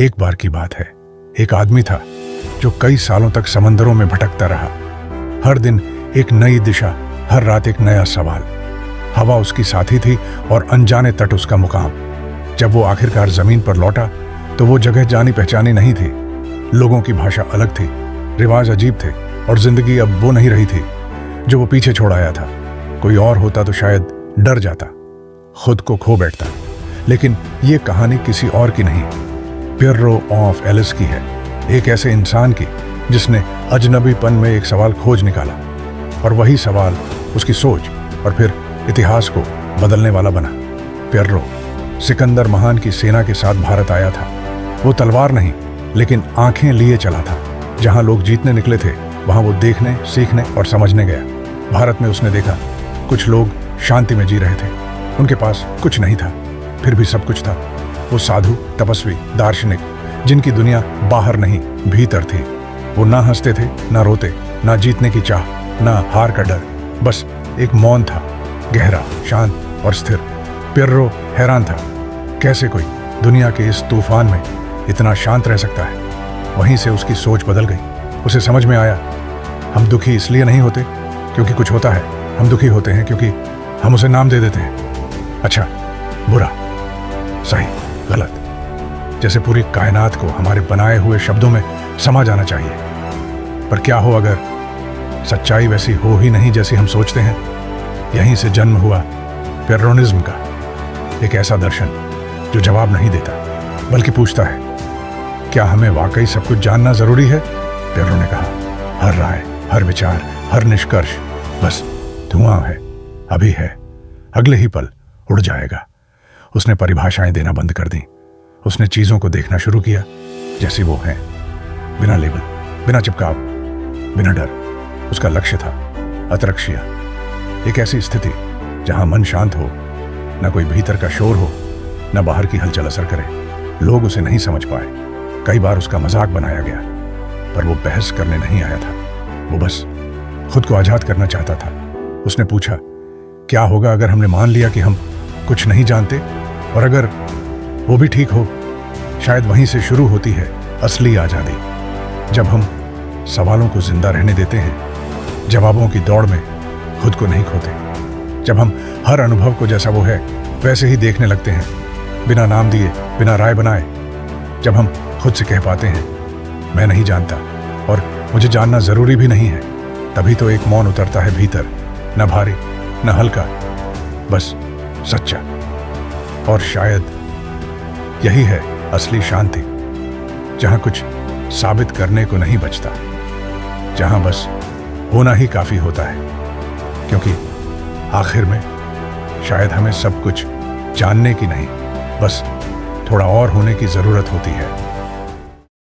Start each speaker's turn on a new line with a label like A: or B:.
A: एक बार की बात है, एक आदमी था जो कई सालों तक समंदरों में भटकता रहा। हर दिन एक नई दिशा, हर रात एक नया सवाल। हवा उसकी साथी थी और अनजाने तट उसका मुकाम। जब वो आखिरकार जमीन पर लौटा तो वो जगह जानी पहचानी नहीं थी। लोगों की भाषा अलग थी, रिवाज अजीब थे और जिंदगी अब वो नहीं रही थी जो वो पीछे छोड़ आया था। कोई और होता तो शायद डर जाता, खुद को खो बैठता। लेकिन ये कहानी किसी और की नहीं, पियर्रो ऑफ एलिस की है। एक ऐसे इंसान की जिसने अजनबीपन में एक सवाल खोज निकाला और वही सवाल उसकी सोच और फिर इतिहास को बदलने वाला बना। पियर्रो सिकंदर महान की सेना के साथ भारत आया था। वो तलवार नहीं लेकिन आंखें लिए चला था। जहां लोग जीतने निकले थे वहां वो देखने, सीखने और समझने गया। भारत में उसने देखा कुछ लोग शांति में जी रहे थे, उनके पास कुछ नहीं था फिर भी सब कुछ था। वो साधु, तपस्वी, दार्शनिक जिनकी दुनिया बाहर नहीं भीतर थी। वो ना हंसते थे, ना रोते, ना जीतने की चाह, ना हार का डर, बस एक मौन था, गहरा, शांत और स्थिर। पियर्रो हैरान था, कैसे कोई दुनिया के इस तूफान में इतना शांत रह सकता है। वहीं से उसकी सोच बदल गई। उसे समझ में आया, हम दुखी इसलिए नहीं होते क्योंकि कुछ होता है, हम दुखी होते हैं क्योंकि हम उसे नाम दे देते हैं। अच्छा, बुरा, सही, गलत, जैसे पूरी कायनात को हमारे बनाए हुए शब्दों में समा जाना चाहिए। पर क्या हो अगर सच्चाई वैसी हो ही नहीं जैसी हम सोचते हैं। यहीं से जन्म हुआ पियर्रोनिज्म का, एक ऐसा दर्शन जो जवाब नहीं देता बल्कि पूछता है, क्या हमें वाकई सब कुछ जानना जरूरी है? पियर्रो ने कहा, हर राय, हर विचार, हर निष्कर्ष बस धुआं है, अभी है, अगले ही पल उड़ जाएगा। उसने परिभाषाएं देना बंद कर दी। उसने चीजों को देखना शुरू किया जैसी वो हैं, बिना लेबल, बिना चिपकाव, बिना डर। उसका लक्ष्य था अतरक्शिया, एक ऐसी स्थिति जहां मन शांत हो, न कोई भीतर का शोर हो, न बाहर की हलचल असर करे। लोग उसे नहीं समझ पाए, कई बार उसका मजाक बनाया गया, पर वो बहस करने नहीं आया था। वो बस खुद को आजाद करना चाहता था। उसने पूछा, क्या होगा अगर हमने मान लिया कि हम कुछ नहीं जानते? और अगर वो भी ठीक हो, शायद वहीं से शुरू होती है असली आजादी। जब हम सवालों को जिंदा रहने देते हैं, जवाबों की दौड़ में खुद को नहीं खोते। जब हम हर अनुभव को जैसा वो है वैसे ही देखने लगते हैं, बिना नाम दिए, बिना राय बनाए। जब हम खुद से कह पाते हैं, मैं नहीं जानता और मुझे जानना जरूरी भी नहीं है, तभी तो एक मौन उतरता है भीतर, न भारी न हल्का, बस सच्चा। और शायद यही है असली शांति, जहां कुछ साबित करने को नहीं बचता, जहां बस होना ही काफी होता है। क्योंकि आखिर में शायद हमें सब कुछ जानने की नहीं, बस थोड़ा और होने की जरूरत होती है।